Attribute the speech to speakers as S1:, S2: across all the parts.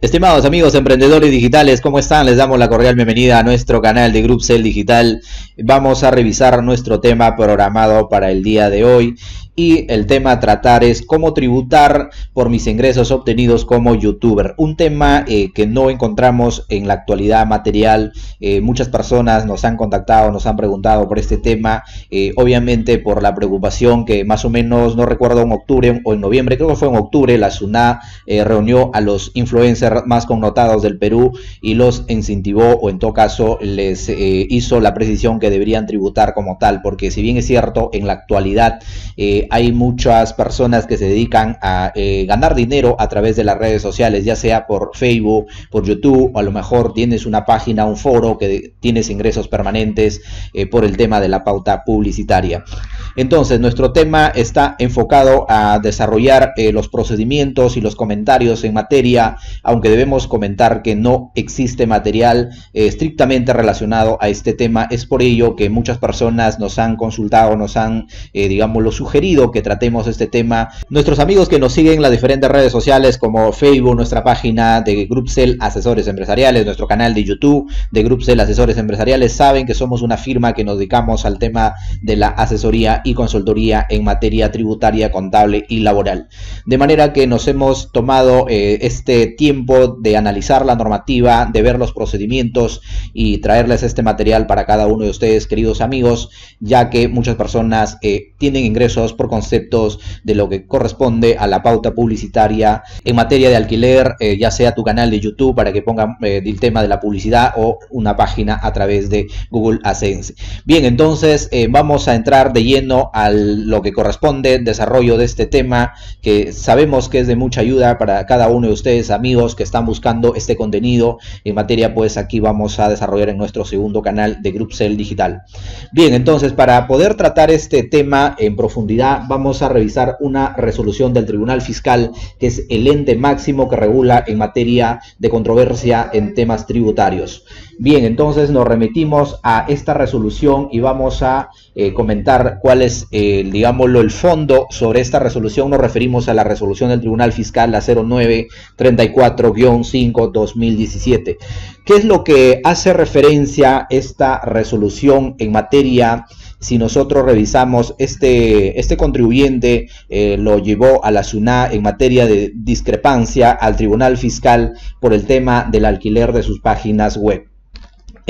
S1: Estimados amigos emprendedores digitales, ¿cómo están? Les damos la cordial bienvenida a nuestro canal de Grupcell Digital. Vamos a revisar nuestro tema programado para el día de hoy y el tema a tratar es cómo tributar por mis ingresos obtenidos como youtuber. Un tema que no encontramos en la actualidad material. Muchas personas nos han contactado, nos han preguntado por este tema, obviamente por la preocupación que más o menos, no recuerdo, en octubre o en noviembre, creo que fue en octubre, la SUNAT reunió a los influencers más connotados del Perú y los incentivó, o en todo caso les hizo la precisión que deberían tributar como tal, porque si bien es cierto, en la actualidad hay muchas personas que se dedican a ganar dinero a través de las redes sociales, ya sea por Facebook, por YouTube, o a lo mejor tienes una página, un foro que tienes ingresos permanentes por el tema de la pauta publicitaria. Entonces, nuestro tema está enfocado a desarrollar los procedimientos y los comentarios en materia, aunque debemos comentar que no existe material estrictamente relacionado a este tema. Es por ello que muchas personas nos han consultado, nos han, digámoslo, sugerido que tratemos este tema. Nuestros amigos que nos siguen en las diferentes redes sociales como Facebook, nuestra página de Grupcell Asesores Empresariales, nuestro canal de YouTube de Grupcell Asesores Empresariales, saben que somos una firma que nos dedicamos al tema de la asesoría y consultoría en materia tributaria, contable y laboral. De manera que nos hemos tomado este tiempo de analizar la normativa, de ver los procedimientos y traerles este material para cada uno de ustedes, queridos amigos, ya que muchas personas tienen ingresos por conceptos de lo que corresponde a la pauta publicitaria en materia de alquiler, ya sea tu canal de YouTube para que pongan el tema de la publicidad o una página a través de Google AdSense. Bien, entonces vamos a entrar de lleno a lo que corresponde desarrollo de este tema, que sabemos que es de mucha ayuda para cada uno de ustedes, amigos que están buscando este contenido en materia. Pues aquí vamos a desarrollar en nuestro segundo canal de Grupcell Digital. Bien, entonces para poder tratar este tema en profundidad vamos a revisar una resolución del Tribunal Fiscal, que es el ente máximo que regula en materia de controversia en temas tributarios. Bien, entonces nos remitimos a esta resolución y vamos a comentar cuál es, digámoslo, el fondo sobre esta resolución. Nos referimos a la resolución del Tribunal Fiscal, la 0934-5-2017. ¿Qué es lo que hace referencia esta resolución en materia? Si nosotros revisamos este contribuyente lo llevó a la SUNAT en materia de discrepancia al Tribunal Fiscal por el tema del alquiler de sus páginas web.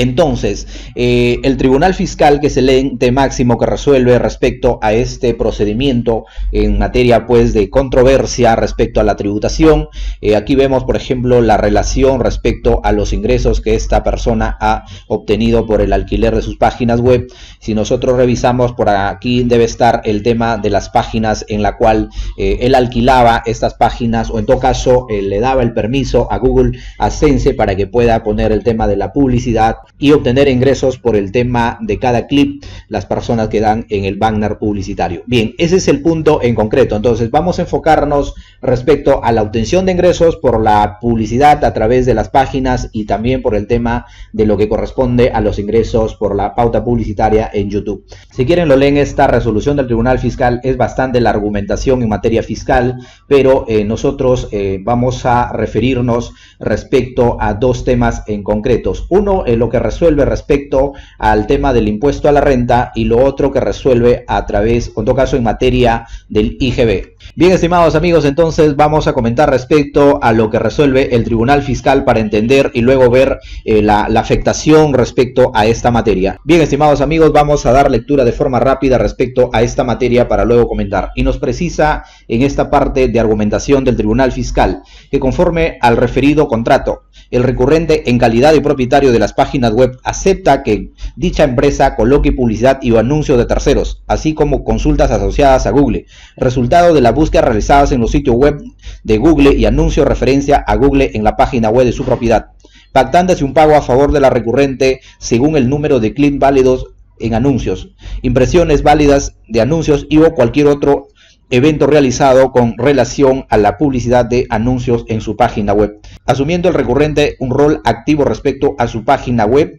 S1: Entonces, el Tribunal Fiscal, que es el ente máximo que resuelve respecto a este procedimiento en materia pues de controversia respecto a la tributación, aquí vemos, por ejemplo, la relación respecto a los ingresos que esta persona ha obtenido por el alquiler de sus páginas web. Si nosotros revisamos, por aquí debe estar el tema de las páginas en la cual él alquilaba estas páginas, o en todo caso le daba el permiso a Google AdSense para que pueda poner el tema de la publicidad y obtener ingresos por el tema de cada clip, las personas que dan en el banner publicitario. Bien, ese es el punto en concreto. Entonces vamos a enfocarnos respecto a la obtención de ingresos por la publicidad a través de las páginas y también por el tema de lo que corresponde a los ingresos por la pauta publicitaria en YouTube. Si quieren lo leen. Esta resolución del Tribunal Fiscal es bastante la argumentación en materia fiscal, pero nosotros vamos a referirnos respecto a dos temas en concretos. Uno, lo que resuelve respecto al tema del impuesto a la renta, y lo otro que resuelve a través, en todo caso, en materia del IGB. Bien, estimados amigos, entonces vamos a comentar respecto a lo que resuelve el Tribunal Fiscal para entender y luego ver la afectación respecto a esta materia. Bien, estimados amigos, vamos a dar lectura de forma rápida respecto a esta materia para luego comentar. Y nos precisa en esta parte de argumentación del Tribunal Fiscal que, conforme al referido contrato, el recurrente, en calidad de propietario de las páginas web, acepta que dicha empresa coloque publicidad y anuncios de terceros, así como consultas asociadas a Google, resultado de la búsqueda realizadas en los sitios web de Google y anuncios referencia a Google en la página web de su propiedad, pactándose un pago a favor de la recurrente según el número de clics válidos en anuncios, impresiones válidas de anuncios y o cualquier otro evento realizado con relación a la publicidad de anuncios en su página web, asumiendo el recurrente un rol activo respecto a su página web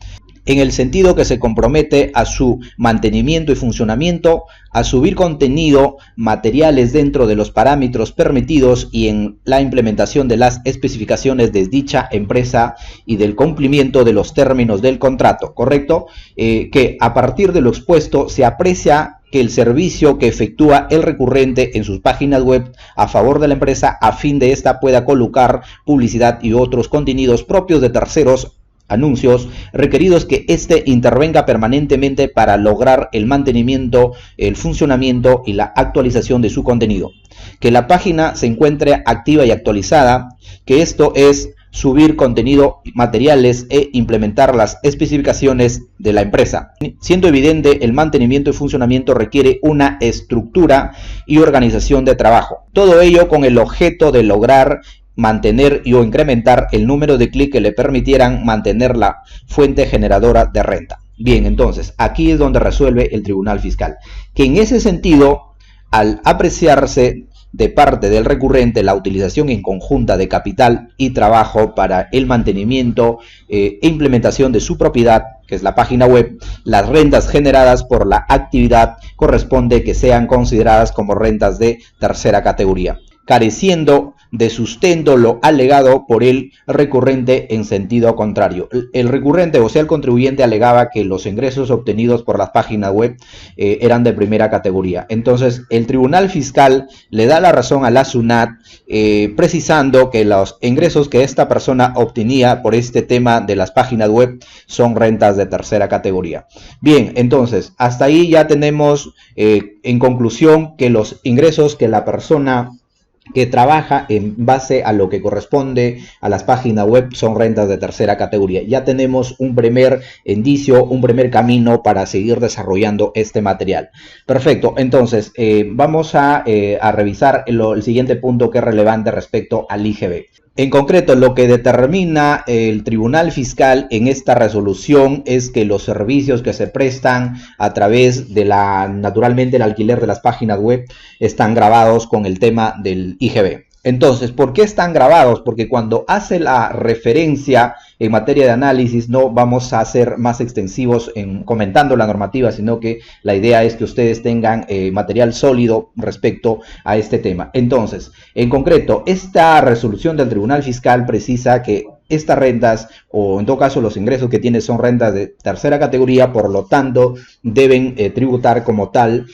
S1: en el sentido que se compromete a su mantenimiento y funcionamiento, a subir contenido, materiales dentro de los parámetros permitidos y en la implementación de las especificaciones de dicha empresa y del cumplimiento de los términos del contrato, ¿correcto? Que a partir de lo expuesto se aprecia que el servicio que efectúa el recurrente en sus páginas web a favor de la empresa a fin de esta pueda colocar publicidad y otros contenidos propios de terceros, anuncios requeridos, que éste intervenga permanentemente para lograr el mantenimiento, el funcionamiento y la actualización de su contenido, que la página se encuentre activa y actualizada, que esto es subir contenido, materiales e implementar las especificaciones de la empresa. Siendo evidente, el mantenimiento y funcionamiento requiere una estructura y organización de trabajo. Todo ello con el objeto de lograr mantener o incrementar el número de clics que le permitieran mantener la fuente generadora de renta. Bien, entonces, aquí es donde resuelve el Tribunal Fiscal, que en ese sentido, al apreciarse de parte del recurrente la utilización en conjunta de capital y trabajo para el mantenimiento e implementación de su propiedad, que es la página web, las rentas generadas por la actividad corresponde que sean consideradas como rentas de tercera categoría, careciendo de sustento lo alegado por el recurrente en sentido contrario. El recurrente, o sea el contribuyente, alegaba que los ingresos obtenidos por las páginas web eran de primera categoría. Entonces el Tribunal Fiscal le da la razón a la SUNAT, precisando que los ingresos que esta persona obtenía por este tema de las páginas web son rentas de tercera categoría. Bien, entonces hasta ahí ya tenemos en conclusión que los ingresos que la persona que trabaja en base a lo que corresponde a las páginas web son rentas de tercera categoría. Ya tenemos un primer indicio, un primer camino para seguir desarrollando este material. Perfecto, entonces vamos a revisar el siguiente punto que es relevante respecto al IGB. En concreto, lo que determina el Tribunal Fiscal en esta resolución es que los servicios que se prestan a través de naturalmente el alquiler de las páginas web están grabados con el tema del IGB. Entonces, ¿por qué están grabados? Porque cuando hace la referencia en materia de análisis, no vamos a ser más extensivos en comentando la normativa, sino que la idea es que ustedes tengan material sólido respecto a este tema. Entonces, en concreto, esta resolución del Tribunal Fiscal precisa que estas rentas, o en todo caso los ingresos que tiene, son rentas de tercera categoría, por lo tanto deben tributar como tal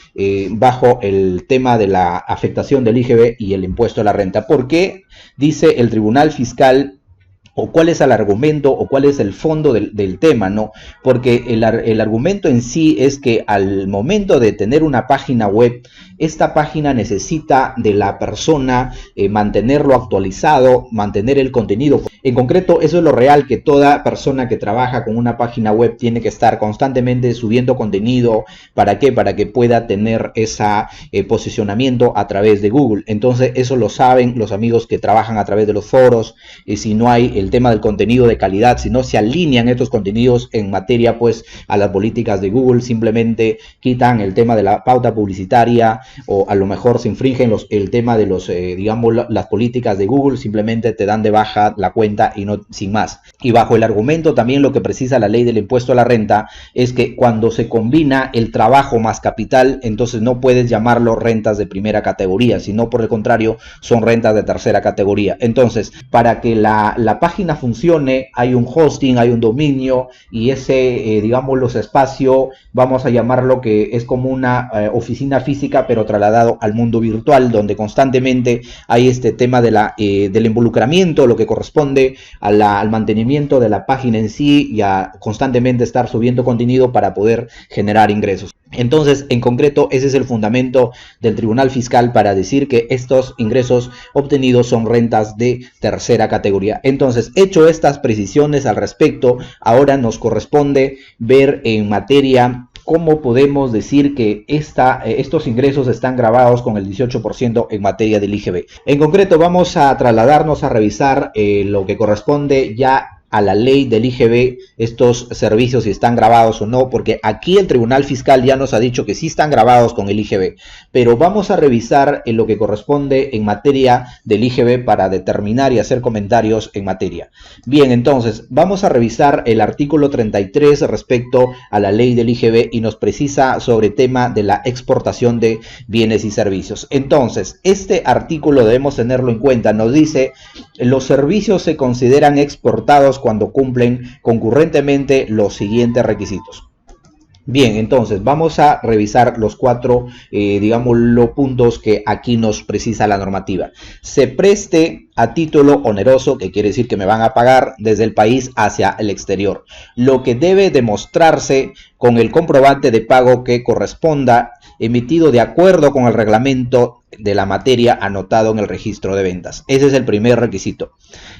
S1: bajo el tema de la afectación del IGB y el impuesto a la renta. ¿Por qué dice el Tribunal Fiscal? ¿O cuál es el argumento o cuál es el fondo del tema? ¿No? Porque el argumento en sí es que al momento de tener una página web, esta página necesita de la persona mantenerlo actualizado, mantener el contenido. En concreto, eso es lo real, que toda persona que trabaja con una página web tiene que estar constantemente subiendo contenido. ¿Para qué? Para que pueda tener ese posicionamiento a través de Google. Entonces, eso lo saben los amigos que trabajan a través de los foros. Si no hay el tema del contenido de calidad, si no se alinean estos contenidos en materia pues a las políticas de Google, simplemente quitan el tema de la pauta publicitaria, o a lo mejor se infringen el tema de los digamos las políticas de Google, simplemente te dan de baja la cuenta y no, sin más. Y bajo el argumento también lo que precisa la ley del impuesto a la renta es que cuando se combina el trabajo más capital, entonces no puedes llamarlo rentas de primera categoría, sino por el contrario son rentas de tercera categoría. Entonces, para que la página funcione, hay un hosting, hay un dominio, y ese digamos los espacios, vamos a llamarlo que es como una oficina física pero trasladado al mundo virtual, donde constantemente hay este tema de del involucramiento, lo que corresponde al mantenimiento de la página en sí, y a constantemente estar subiendo contenido para poder generar ingresos. Entonces, en concreto, ese es el fundamento del Tribunal Fiscal para decir que estos ingresos obtenidos son rentas de tercera categoría. Entonces, hecho estas precisiones al respecto, ahora nos corresponde ver en materia cómo podemos decir que estos ingresos están grabados con el 18% en materia del IGB. En concreto, vamos a trasladarnos a revisar lo que corresponde ya a la ley del IGB estos servicios, si están grabados o no, porque aquí el Tribunal Fiscal ya nos ha dicho que sí están grabados con el IGB, pero vamos a revisar en lo que corresponde en materia del IGB para determinar y hacer comentarios en materia. Bien, entonces vamos a revisar el artículo 33 respecto a la ley del IGB y nos precisa sobre tema de la exportación de bienes y servicios. Entonces, este artículo debemos tenerlo en cuenta. Nos dice: los servicios se consideran exportados cuando cumplen concurrentemente los siguientes requisitos. Bien, entonces vamos a revisar los cuatro, digamos, los puntos que aquí nos precisa la normativa. Se preste a título oneroso, que quiere decir que me van a pagar desde el país hacia el exterior, lo que debe demostrarse con el comprobante de pago que corresponda, emitido de acuerdo con el reglamento de la materia anotado en el registro de ventas. Ese es el primer requisito.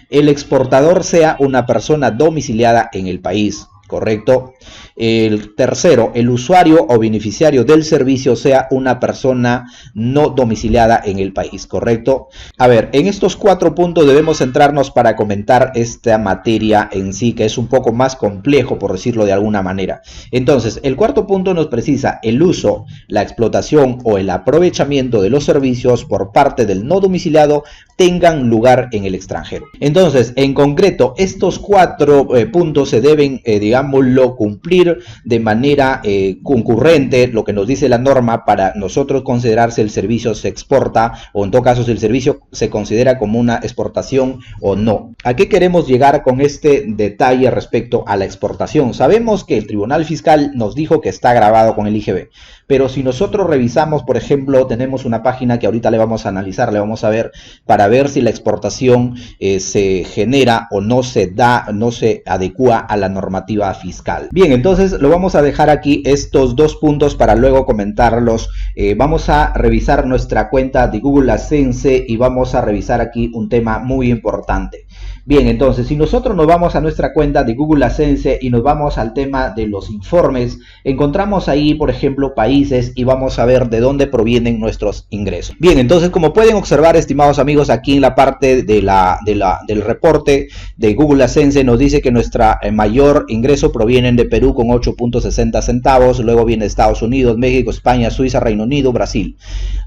S1: El exportador sea una persona domiciliada en el país. Correcto. El tercero, el usuario o beneficiario del servicio sea una persona no domiciliada en el país. Correcto. A ver, en estos cuatro puntos debemos centrarnos para comentar esta materia en sí, que es un poco más complejo, por decirlo de alguna manera. Entonces, el cuarto punto nos precisa: el uso, la explotación o el aprovechamiento de los servicios por parte del no domiciliado tengan lugar en el extranjero. Entonces, en concreto, estos cuatro puntos se deben, digámoslo, cumplir de manera concurrente, lo que nos dice la norma, para nosotros considerar si el servicio se exporta o en todo caso si el servicio se considera como una exportación o no. ¿A qué queremos llegar con este detalle respecto a la exportación? Sabemos que el Tribunal Fiscal nos dijo que está grabado con el IGB, pero si nosotros revisamos, por ejemplo, tenemos una página que ahorita le vamos a analizar, le vamos a ver, para ver si la exportación se genera o no se da, no se adecua a la normativa fiscal. Bien, entonces lo vamos a dejar aquí, estos dos puntos, para luego comentarlos. Vamos a revisar nuestra cuenta de Google AdSense y vamos a revisar aquí un tema muy importante. Bien, entonces, si nosotros nos vamos a nuestra cuenta de Google AdSense y nos vamos al tema de los informes, encontramos ahí, por ejemplo, países, y vamos a ver de dónde provienen nuestros ingresos. Bien, entonces, como pueden observar, estimados amigos, aquí en la parte del reporte de Google AdSense nos dice que nuestra mayor ingreso provienen de Perú con 8.60 centavos, luego viene Estados Unidos, México, España, Suiza, Reino Unido, Brasil.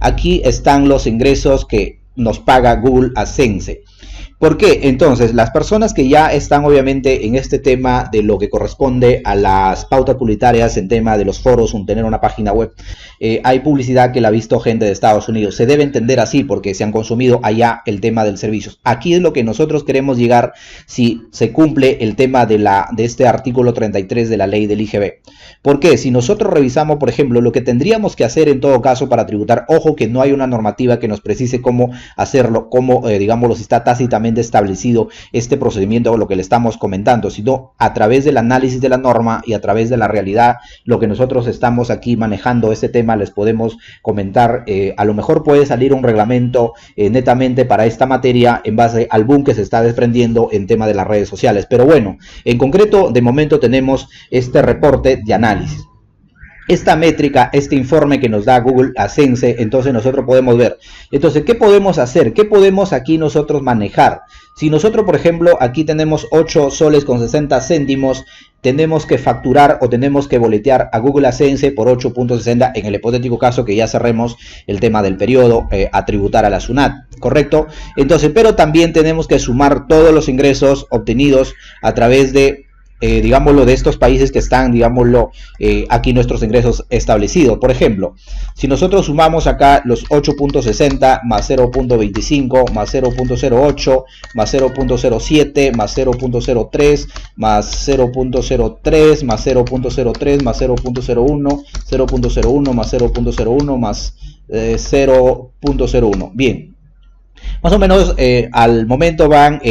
S1: Aquí están los ingresos que nos paga Google AdSense. ¿Por qué? Entonces, las personas que ya están obviamente en este tema de lo que corresponde a las pautas publicitarias, en tema de los foros, tener una página web, hay publicidad que la ha visto gente de Estados Unidos. Se debe entender así porque se han consumido allá el tema del servicio. Aquí es lo que nosotros queremos llegar si se cumple el tema de este artículo 33 de la ley del IGB. ¿Por qué? Si nosotros revisamos, por ejemplo, lo que tendríamos que hacer en todo caso para tributar, ojo que no hay una normativa que nos precise cómo hacerlo, cómo, digámoslo, si está tácitamente establecido este procedimiento o lo que le estamos comentando, sino a través del análisis de la norma y a través de la realidad, lo que nosotros estamos aquí manejando este tema, les podemos comentar. A lo mejor puede salir un reglamento netamente para esta materia en base al boom que se está desprendiendo en tema de las redes sociales, pero bueno, en concreto, de momento tenemos este reporte de análisis. Esta métrica, este informe que nos da Google AdSense, entonces nosotros podemos ver. Entonces, ¿qué podemos hacer? ¿Qué podemos aquí nosotros manejar? Si nosotros, por ejemplo, aquí tenemos 8 soles con 60 céntimos, tenemos que facturar o tenemos que boletear a Google AdSense por 8.60 en el hipotético caso que ya cerremos el tema del periodo a tributar a la SUNAT, ¿correcto? Entonces, pero también tenemos que sumar todos los ingresos obtenidos a través de digámoslo, de estos países que están, digámoslo, aquí nuestros ingresos establecidos. Por ejemplo, si nosotros sumamos acá los 8.60 más 0.25 más 0.08 más 0.07 más 0.03 más 0.03 más 0.03 más 0.01 0.01 más 0.01 más 0.01. Bien, más o menos al momento van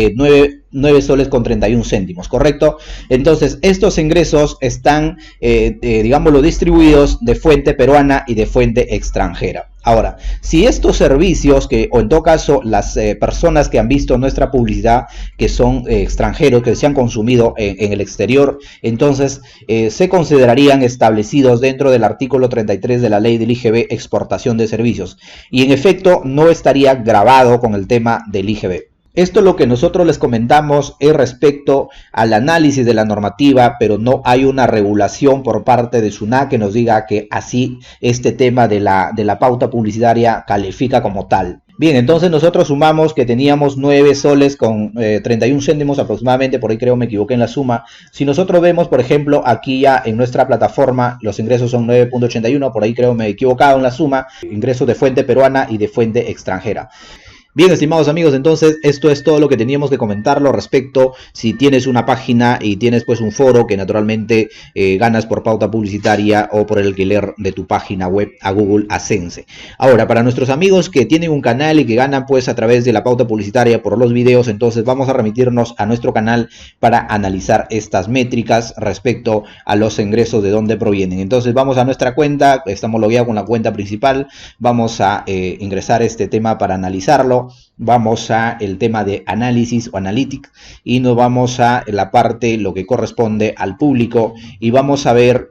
S1: 9 soles con 31 céntimos, ¿correcto? Entonces, estos ingresos están, digámoslo, distribuidos de fuente peruana y de fuente extranjera. Ahora, si estos servicios, o en todo caso las personas que han visto nuestra publicidad, que son extranjeros, que se han consumido en el exterior, entonces se considerarían establecidos dentro del artículo 33 de la ley del IGB, exportación de servicios. Y en efecto, no estaría grabado con el tema del IGB. Esto lo que nosotros les comentamos es respecto al análisis de la normativa, pero no hay una regulación por parte de SUNAT que nos diga que así este tema de la pauta publicitaria califica como tal. Bien, entonces nosotros sumamos que teníamos 9 soles con 31 céntimos aproximadamente, por ahí creo me equivoqué en la suma. Si nosotros vemos, por ejemplo, aquí ya en nuestra plataforma, los ingresos son 9.81, por ahí creo me he equivocado en la suma, ingresos de fuente peruana y de fuente extranjera. Bien, estimados amigos, entonces esto es todo lo que teníamos que comentarlo respecto si tienes una página y tienes pues un foro que naturalmente ganas por pauta publicitaria o por el alquiler de tu página web a Google AdSense. Ahora, para nuestros amigos que tienen un canal y que ganan pues a través de la pauta publicitaria por los videos, entonces vamos a remitirnos a nuestro canal para analizar estas métricas respecto a los ingresos de dónde provienen. Entonces vamos a nuestra cuenta, estamos logueados con la cuenta principal, vamos a ingresar este tema para analizarlo. Vamos a el tema de análisis o analytics y nos vamos a la parte lo que corresponde al público y vamos a ver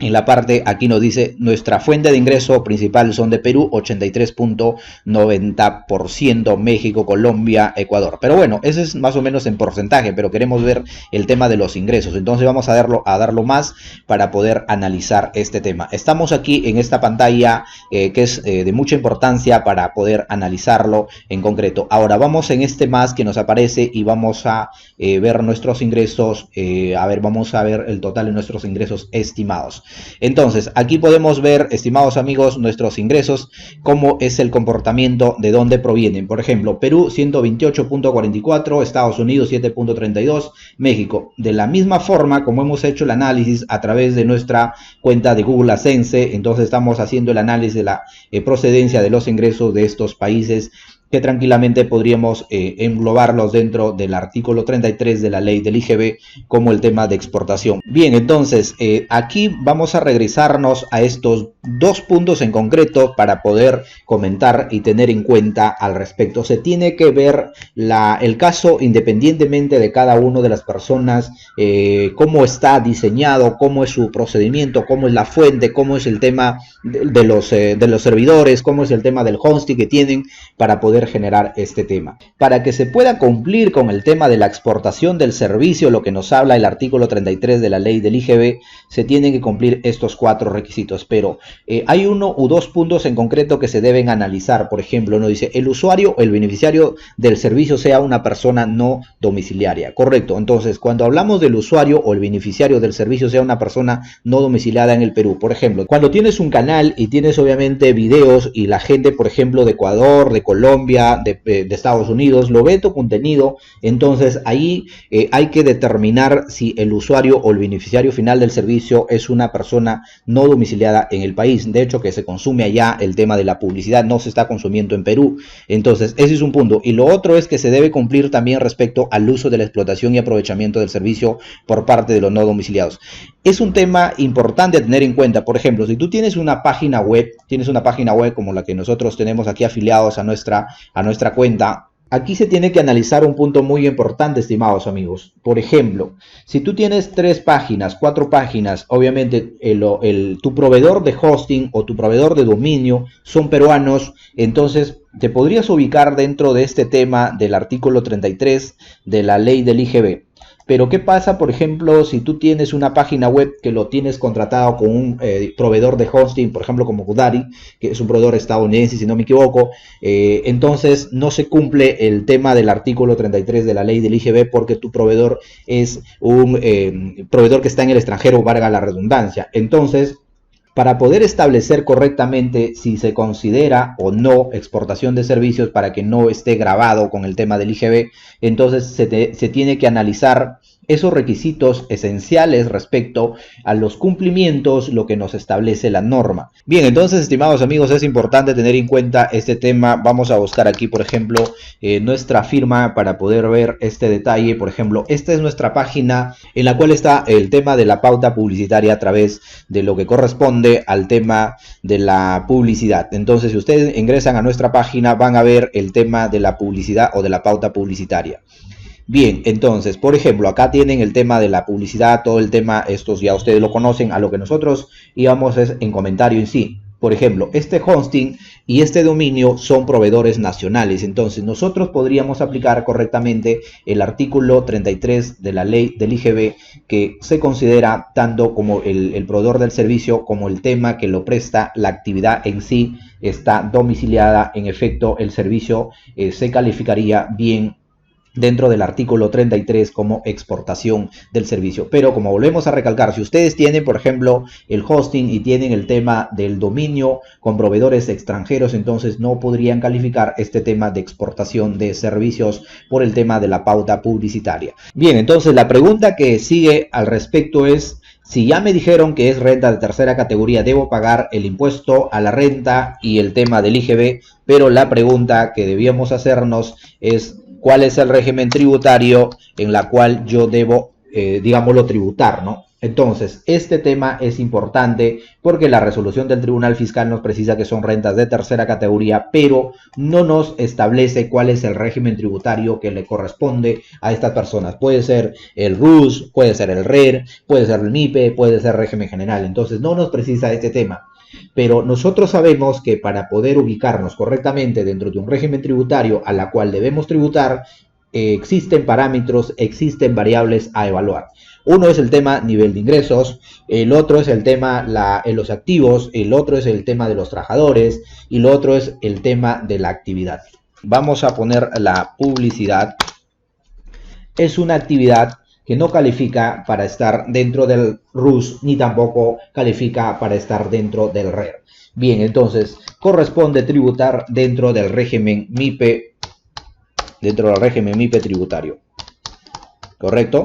S1: en la parte, aquí nos dice, nuestra fuente de ingreso principal son de Perú, 83.90%, México, Colombia, Ecuador. Pero bueno, ese es más o menos en porcentaje, pero queremos ver el tema de los ingresos. Entonces vamos a darlo más para poder analizar este tema. Estamos aquí en esta pantalla que es de mucha importancia para poder analizarlo en concreto. Ahora vamos en este más que nos aparece y vamos a ver nuestros ingresos. Vamos a ver el total de nuestros ingresos estimados. Entonces, aquí podemos ver, estimados amigos, nuestros ingresos, cómo es el comportamiento, de dónde provienen. Por ejemplo, Perú 128.44, Estados Unidos 7.32, México. De la misma forma, como hemos hecho el análisis a través de nuestra cuenta de Google AdSense, entonces estamos haciendo el análisis de la procedencia de los ingresos de estos países, que tranquilamente podríamos englobarlos dentro del artículo 33 de la ley del IGB como el tema de exportación. Bien, entonces aquí vamos a regresarnos a estos dos puntos en concreto para poder comentar y tener en cuenta al respecto. Se tiene que ver el caso independientemente de cada una de las personas, cómo está diseñado, cómo es su procedimiento, cómo es la fuente, cómo es el tema de los servidores, cómo es el tema del hosting que tienen para poder generar este tema. Para que se pueda cumplir con el tema de la exportación del servicio, lo que nos habla el artículo 33 de la ley del IGB, se tienen que cumplir estos 4 requisitos, pero hay 1 u 2 puntos en concreto que se deben analizar. Por ejemplo, uno dice, el usuario o el beneficiario del servicio sea una persona no domiciliaria. Correcto, entonces cuando hablamos del usuario o el beneficiario del servicio sea una persona no domiciliada en el Perú, por ejemplo, cuando tienes un canal y tienes obviamente videos y la gente, por ejemplo, de Ecuador, de Colombia, de Estados Unidos, lo ve tu contenido, entonces ahí hay que determinar si el usuario o el beneficiario final del servicio es una persona no domiciliada en el país. De hecho, que se consume allá, el tema de la publicidad no se está consumiendo en Perú. Entonces, ese es un punto. Y lo otro es que se debe cumplir también respecto al uso de la explotación y aprovechamiento del servicio por parte de los no domiciliados. Es un tema importante a tener en cuenta. Por ejemplo, si tú tienes una página web como la que nosotros tenemos aquí afiliados a nuestra cuenta, aquí se tiene que analizar un punto muy importante, estimados amigos. Por ejemplo, si tú tienes 3 páginas, 4 páginas, obviamente tu proveedor de hosting o tu proveedor de dominio son peruanos, entonces te podrías ubicar dentro de este tema del artículo 33 de la ley del IGB. Pero ¿qué pasa, por ejemplo, si tú tienes una página web que lo tienes contratado con un proveedor de hosting, por ejemplo, como GoDaddy, que es un proveedor estadounidense, si no me equivoco, entonces no se cumple el tema del artículo 33 de la ley del IGB porque tu proveedor es un proveedor que está en el extranjero, valga la redundancia. Entonces, para poder establecer correctamente si se considera o no exportación de servicios para que no esté grabado con el tema del IGB, entonces se tiene que analizar esos requisitos esenciales respecto a los cumplimientos, lo que nos establece la norma. Bien, entonces, estimados amigos, es importante tener en cuenta este tema. Vamos a buscar aquí, por ejemplo, nuestra firma para poder ver este detalle. Por ejemplo, esta es nuestra página en la cual está el tema de la pauta publicitaria a través de lo que corresponde al tema de la publicidad. Entonces, si ustedes ingresan a nuestra página, van a ver el tema de la publicidad o de la pauta publicitaria. Bien, entonces, por ejemplo, acá tienen el tema de la publicidad, todo el tema, estos ya ustedes lo conocen. A lo que nosotros íbamos es en comentario en sí. por ejemplo, este hosting y este dominio son proveedores nacionales. Entonces, nosotros podríamos aplicar correctamente el artículo 33 de la ley del IGB, que se considera tanto como el proveedor del servicio como el tema que lo presta, la actividad en sí está domiciliada. En efecto, el servicio se calificaría bien dentro del artículo 33 como exportación del servicio. Pero como volvemos a recalcar, si ustedes tienen, por ejemplo, el hosting y tienen el tema del dominio con proveedores extranjeros, entonces no podrían calificar este tema de exportación de servicios por el tema de la pauta publicitaria. Bien, entonces la pregunta que sigue al respecto es: si ya me dijeron que es renta de tercera categoría, debo pagar el impuesto a la renta y el tema del IGB, pero la pregunta que debíamos hacernos es: ¿cuál es el régimen tributario en la cual yo debo, digámoslo, tributar, ¿no? Entonces, este tema es importante porque la resolución del Tribunal Fiscal nos precisa que son rentas de tercera categoría, pero no nos establece cuál es el régimen tributario que le corresponde a estas personas. Puede ser el RUS, puede ser el RER, puede ser el MIPE, puede ser régimen general. Entonces, no nos precisa este tema. Pero nosotros sabemos que para poder ubicarnos correctamente dentro de un régimen tributario a la cual debemos tributar, existen parámetros, existen variables a evaluar. Uno es el tema nivel de ingresos, el otro es el tema los activos, el otro es el tema de los trabajadores y lo otro es el tema de la actividad. Vamos a poner la publicidad. Es una actividad que no califica para estar dentro del RUS ni tampoco califica para estar dentro del RER. Bien, entonces corresponde tributar dentro del régimen MIPE, tributario. ¿Correcto?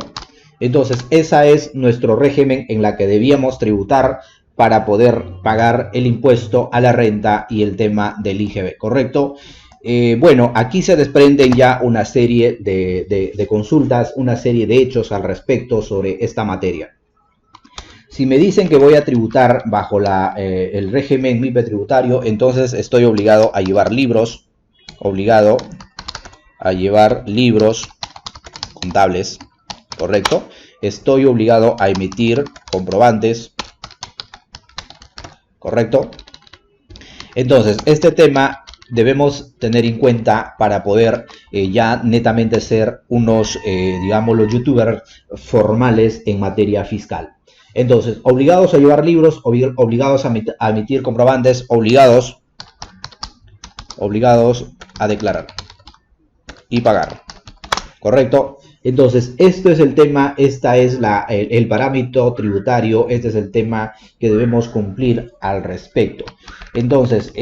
S1: Entonces, ese es nuestro régimen en la que debíamos tributar para poder pagar el impuesto a la renta y el tema del IGB. ¿Correcto? Bueno, aquí se desprenden ya una serie de consultas, una serie de hechos al respecto sobre esta materia. Si me dicen que voy a tributar bajo el régimen MIPE tributario, entonces estoy obligado a llevar libros, contables, ¿correcto? Estoy obligado a emitir comprobantes, ¿correcto? Entonces, este tema debemos tener en cuenta para poder ya netamente ser unos, digámoslo, youtubers formales en materia fiscal. Entonces, obligados a llevar libros, obligados a emitir comprobantes, obligados a declarar y pagar. ¿Correcto? Entonces, esto es el tema, esta es el parámetro tributario, este es el tema que debemos cumplir al respecto. Entonces,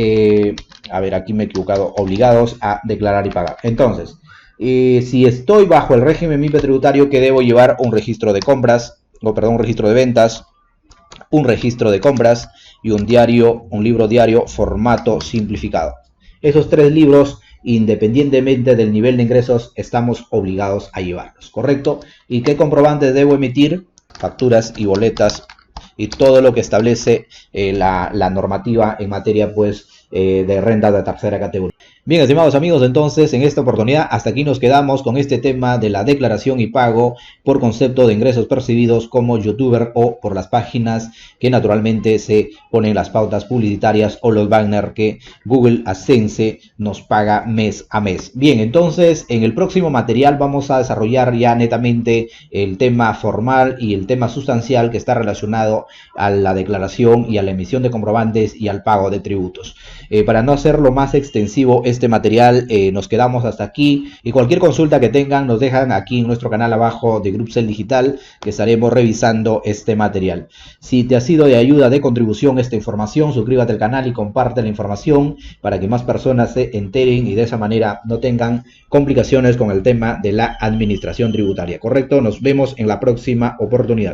S1: a ver, aquí me he equivocado, obligados a declarar y pagar. Entonces, si estoy bajo el régimen MIPE tributario, ¿qué debo llevar? Un registro de compras, un registro de ventas, un registro de compras y un libro diario formato simplificado. Esos tres libros, independientemente del nivel de ingresos, estamos obligados a llevarlos, ¿correcto? ¿Y qué comprobantes debo emitir? Facturas y boletas y todo lo que establece la normativa en materia, pues, de renta de tercera categoría. Bien, estimados amigos, entonces en esta oportunidad hasta aquí nos quedamos con este tema de la declaración y pago por concepto de ingresos percibidos como youtuber o por las páginas que naturalmente se ponen las pautas publicitarias o los banners que Google AdSense nos paga mes a mes. Bien, entonces en el próximo material vamos a desarrollar ya netamente el tema formal y el tema sustancial que está relacionado a la declaración y a la emisión de comprobantes y al pago de tributos. Para no hacerlo más extensivo este material, nos quedamos hasta aquí y cualquier consulta que tengan nos dejan aquí en nuestro canal abajo de Grupcel Digital, que estaremos revisando este material. Si te ha sido de ayuda, de contribución esta información, suscríbete al canal y comparte la información para que más personas se enteren y de esa manera no tengan complicaciones con el tema de la administración tributaria. ¿Correcto? Nos vemos en la próxima oportunidad.